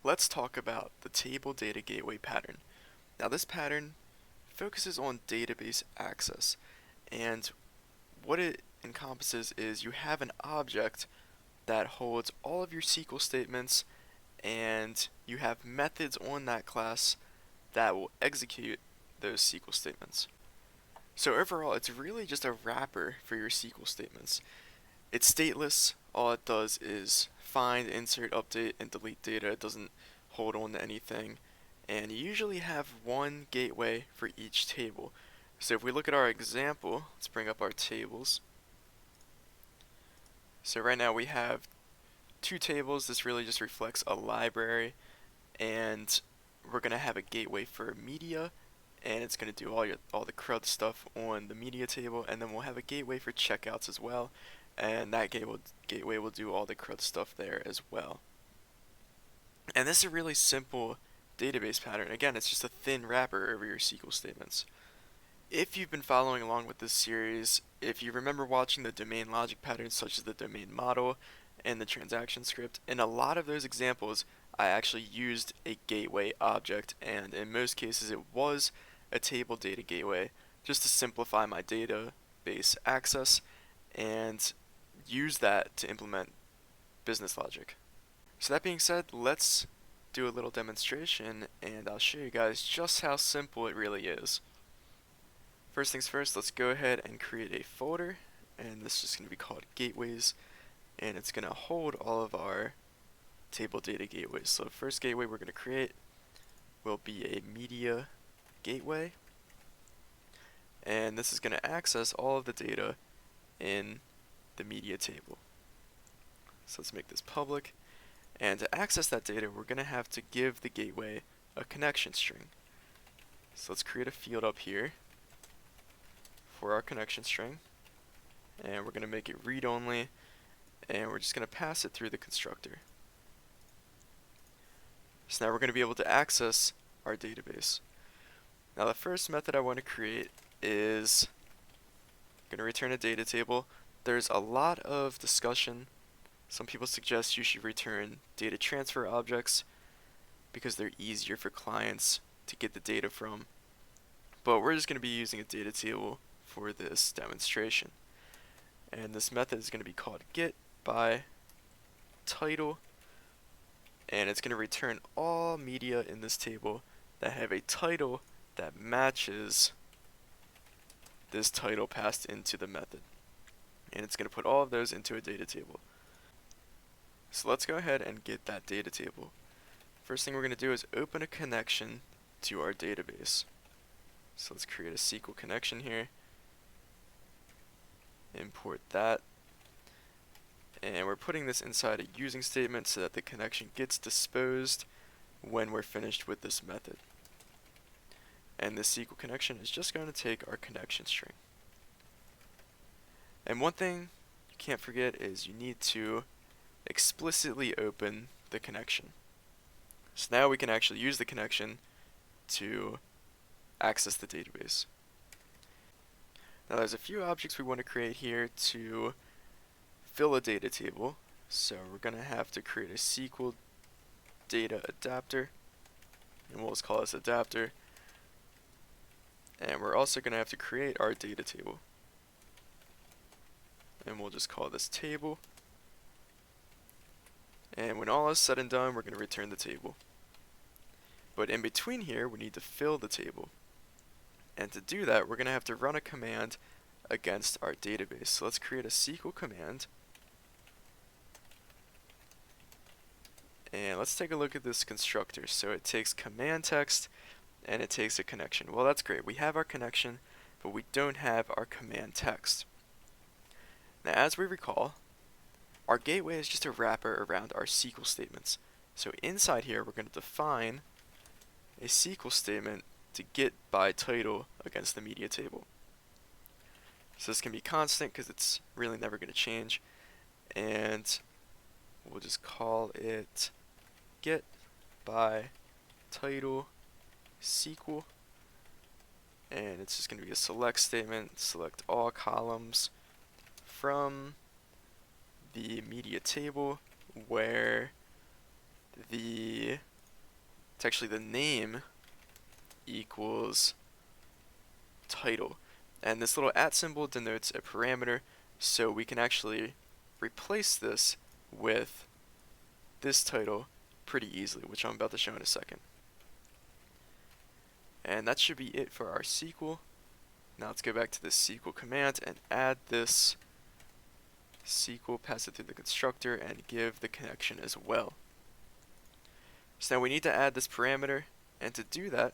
let's talk about the table data gateway pattern. Now this pattern focuses on database access, and what it encompasses is you have an object that holds all of your SQL statements, and you have methods on that class that will execute those SQL statements. So overall, it's really just a wrapper for your SQL statements. It's stateless. All it does is find, insert, update, and delete data. It doesn't hold on to anything. And you usually have one gateway for each table. So if we look at our example, let's bring up our tables. So right now we have two tables. This really just reflects a library, and we're going to have a gateway for media, and it's going to do all the CRUD stuff on the media table, and then we'll have a gateway for checkouts as well, and that gateway will do all the CRUD stuff there as well. And this is a really simple database pattern. Again, it's just a thin wrapper over your SQL statements. If you've been following along with this series, if you remember watching the domain logic patterns such as the domain model and the transaction script, in a lot of those examples I actually used a gateway object, and in most cases it was a table data gateway, just to simplify my database access and use that to implement business logic. So that being said, let's do a little demonstration and I'll show you guys just how simple it really is. First things first, let's go ahead and create a folder, and this is just going to be called gateways, and it's going to hold all of our table data gateways. So the first gateway we're going to create will be a media gateway, and this is going to access all of the data in the media table. So let's make this public, and to access that data we're going to have to give the gateway a connection string. So let's create a field up here for our connection string, and we're going to make it read only, and we're just going to pass it through the constructor. So now we're going to be able to access our database. Now the first method I want to create is going to return a data table. There's a lot of discussion. Some people suggest you should return data transfer objects because they're easier for clients to get the data from, but we're just going to be using a data table for this demonstration. And this method is going to be called get by title, and it's going to return all media in this table that have a title that matches this title passed into the method. And it's going to put all of those into a data table. So let's go ahead and get that data table. First thing we're going to do is open a connection to our database. So let's create a SQL connection here. Import that, and we're putting this inside a using statement so that the connection gets disposed when we're finished with this method. And this SQL connection is just going to take our connection string. And one thing you can't forget is you need to explicitly open the connection. So now we can actually use the connection to access the database. Now there's a few objects we want to create here to fill a data table. So we're going to have to create a SQL data adapter, and we'll just call this adapter. And we're also going to have to create our data table, and we'll just call this table. And when all is said and done, we're going to return the table. But in between here, we need to fill the table. And to do that, we're going to have to run a command against our database. So let's create a SQL command. And let's take a look at this constructor. So it takes command text and it takes a connection. Well, that's great. We have our connection, but we don't have our command text. Now, as we recall, our gateway is just a wrapper around our SQL statements. So inside here, we're going to define a SQL statement to get by title against the media table. So this can be constant because it's really never going to change, and we'll just call it get by title SQL, and it's just going to be a select statement, select all columns from the media table where the It's actually the name equals title. And this little @ symbol denotes a parameter, so we can actually replace this with this title pretty easily, which I'm about to show in a second. And that should be it for our SQL. Now let's go back to the SQL command and add this SQL, pass it through the constructor, and give the connection as well. So now we need to add this parameter, and to do that,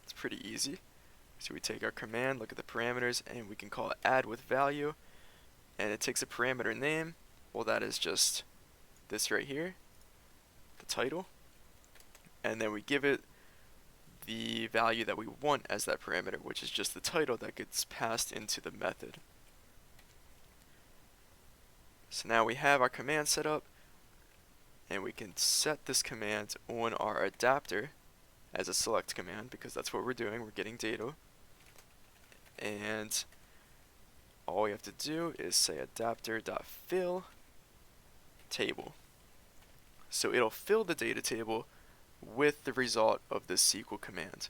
it's pretty easy. So we take our command, look at the parameters, and we can call it add with value, and it takes a parameter name. Well, that is just this right here, the title, and then we give it the value that we want as that parameter, which is just the title that gets passed into the method. So now we have our command set up, and we can set this command on our adapter as a select command, because that's what we're doing, we're getting data. And all we have to do is say adapter.fill table. So it'll fill the data table with the result of this SQL command.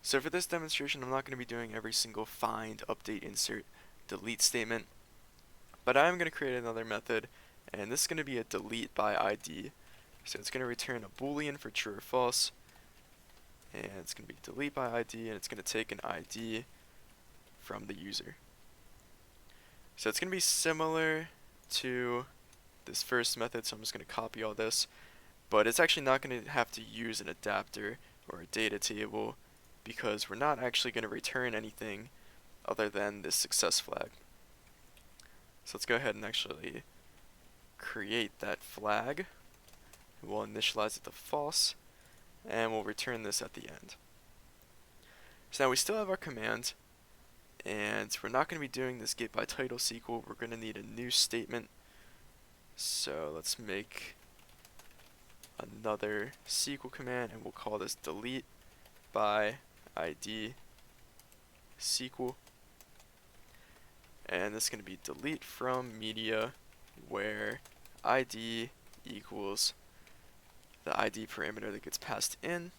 So for this demonstration, I'm not going to be doing every single find, update, insert, delete statement, but I'm going to create another method, and this is going to be a delete by ID. So it's going to return a boolean for true or false, and it's going to be delete by ID, and it's going to take an ID from the user. So it's going to be similar to this first method, so I'm just going to copy all this, but it's actually not going to have to use an adapter or a data table, because we're not actually going to return anything other than this success flag. So let's go ahead and actually create that flag. We'll initialize it to false, and we'll return this at the end. So now we still have our command, and we're not going to be doing this get by title SQL. We're going to need a new statement. So let's make another SQL command, and we'll call this delete by ID SQL. And this is going to be delete from media, where ID equals the ID parameter that gets passed in.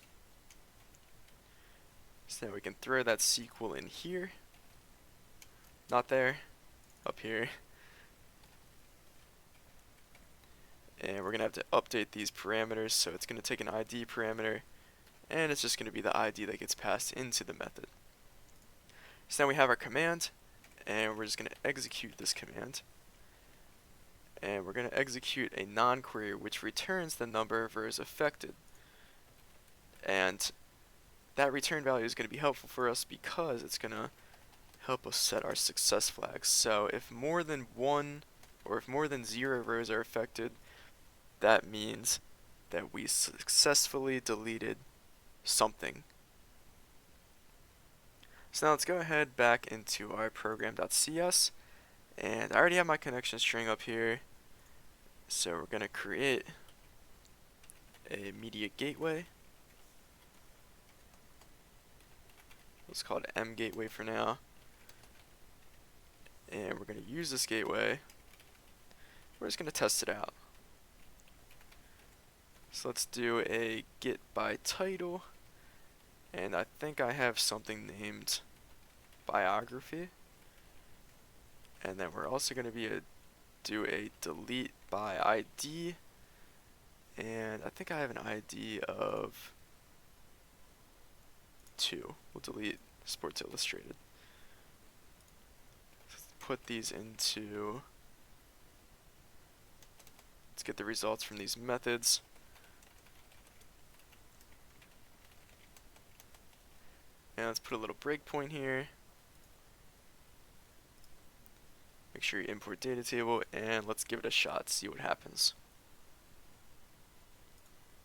So now we can throw that SQL in here. Not there, up here. And we're going to have to update these parameters, so it's going to take an ID parameter, and it's just going to be the ID that gets passed into the method. So now we have our command, and we're just going to execute this command. And we're going to execute a non-query which returns the number of rows affected. And that return value is going to be helpful for us because it's going to help us set our success flags. So if more than 1 or if more than 0 rows are affected, that means that we successfully deleted something. So now let's go ahead back into our program.cs, and I already have my connection string up here, so we're going to create a media gateway. Let's call it M gateway for now, and we're going to use this gateway. We're just going to test it out. So let's do a get by title, and I think I have something named biography, and then we're also going to do a delete by ID, and I think I have an ID of 2. We'll delete Sports Illustrated. Let's put these into, let's get the results from these methods. And let's put a little breakpoint here. Make sure you import data table, and let's give it a shot, see what happens.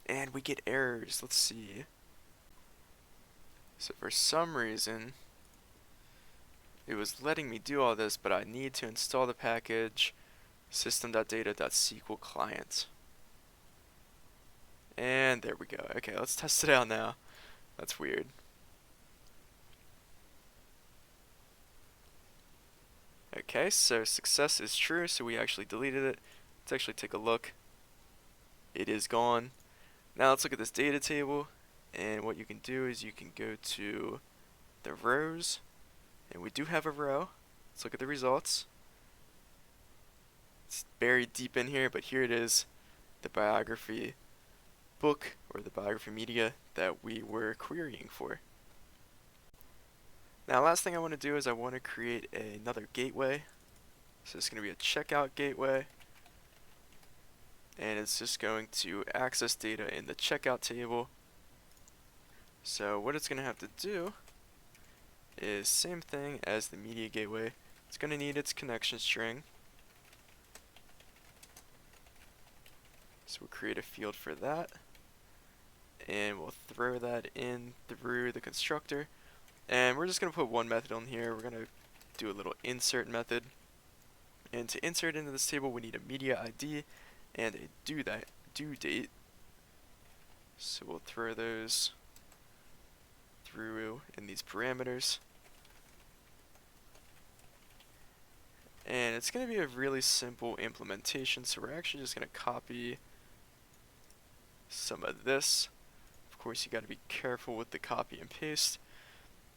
And we get errors. Let's see. So for some reason, it was letting me do all this, but I need to install the package system.data.sql client. And there we go. Okay, let's test it out now. That's weird. Okay, so success is true, so we actually deleted it. Let's actually take a look. It is gone. Now let's look at this data table, and what you can do is you can go to the rows, and we do have a row. Let's look at the results. It's buried deep in here, but here it is, the biography book or the biography media that we were querying for. Now last thing I want to do is I want to create another gateway. So it's going to be a checkout gateway, and it's just going to access data in the checkout table. So what it's going to have to do is same thing as the media gateway. It's going to need its connection string. So we'll create a field for that, and we'll throw that in through the constructor. And we're just going to put one method on here. We're going to do a little insert method. And to insert into this table, we need a media ID and a due date. So we'll throw those through in these parameters. And it's going to be a really simple implementation. So we're actually just going to copy some of this. Of course, you got to be careful with the copy and paste.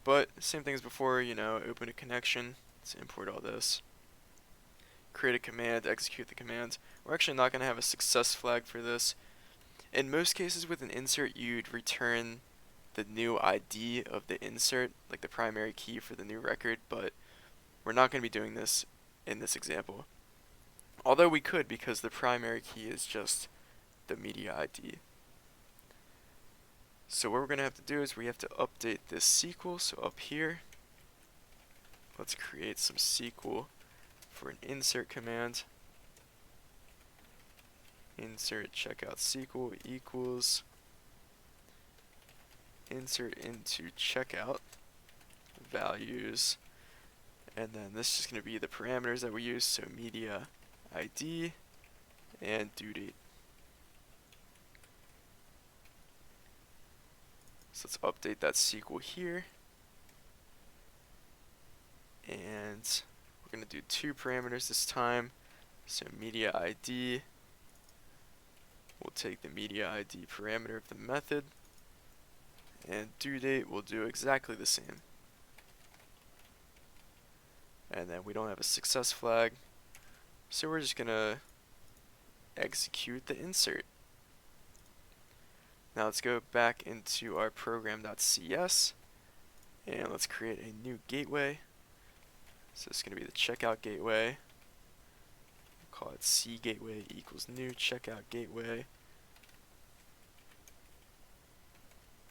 But same thing as before, open a connection. Let's import all this. Create a command, execute the command. We're actually not going to have a success flag for this. In most cases with an insert, you'd return the new ID of the insert, like the primary key for the new record, but we're not going to be doing this in this example. Although we could, because the primary key is just the media ID. So what we're going to have to do is we have to update this SQL. So up here, let's create some SQL for an insert command. Insert checkout SQL equals insert into checkout values, and then this is just going to be the parameters that we use, so media ID and due date. So let's update that SQL here, and we're going to do two parameters this time. So media ID, we'll take the media ID parameter of the method, and due date will do exactly the same. And then we don't have a success flag, so we're just going to execute the insert. Now let's go back into our program.cs, and let's create a new gateway. So it's going to be the checkout gateway. We'll call it C gateway equals new checkout gateway.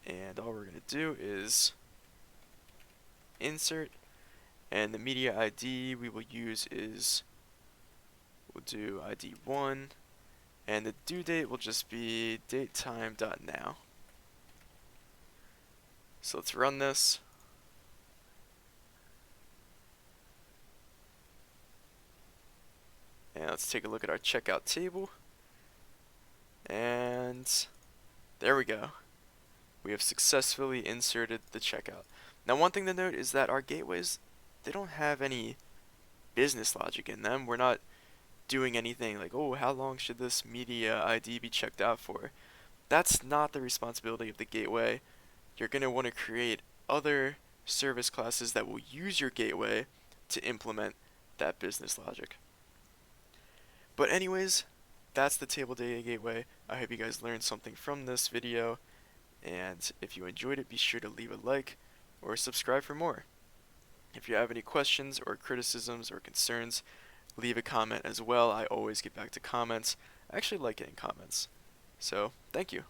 And all we're going to do is insert, and the media ID we will use is, we'll do ID 1, and the due date will just be datetime.now. So let's run this. And let's take a look at our checkout table. And there we go. We have successfully inserted the checkout. Now one thing to note is that our gateways, they don't have any business logic in them. We're not doing anything like, oh, how long should this media ID be checked out for? That's not the responsibility of the gateway. You're going to want to create other service classes that will use your gateway to implement that business logic. But anyways, that's the table data gateway. I hope you guys learned something from this video, and if you enjoyed it, be sure to leave a like or subscribe for more. If you have any questions or criticisms or concerns, leave a comment as well. I always get back to comments. I actually like getting comments. So, thank you.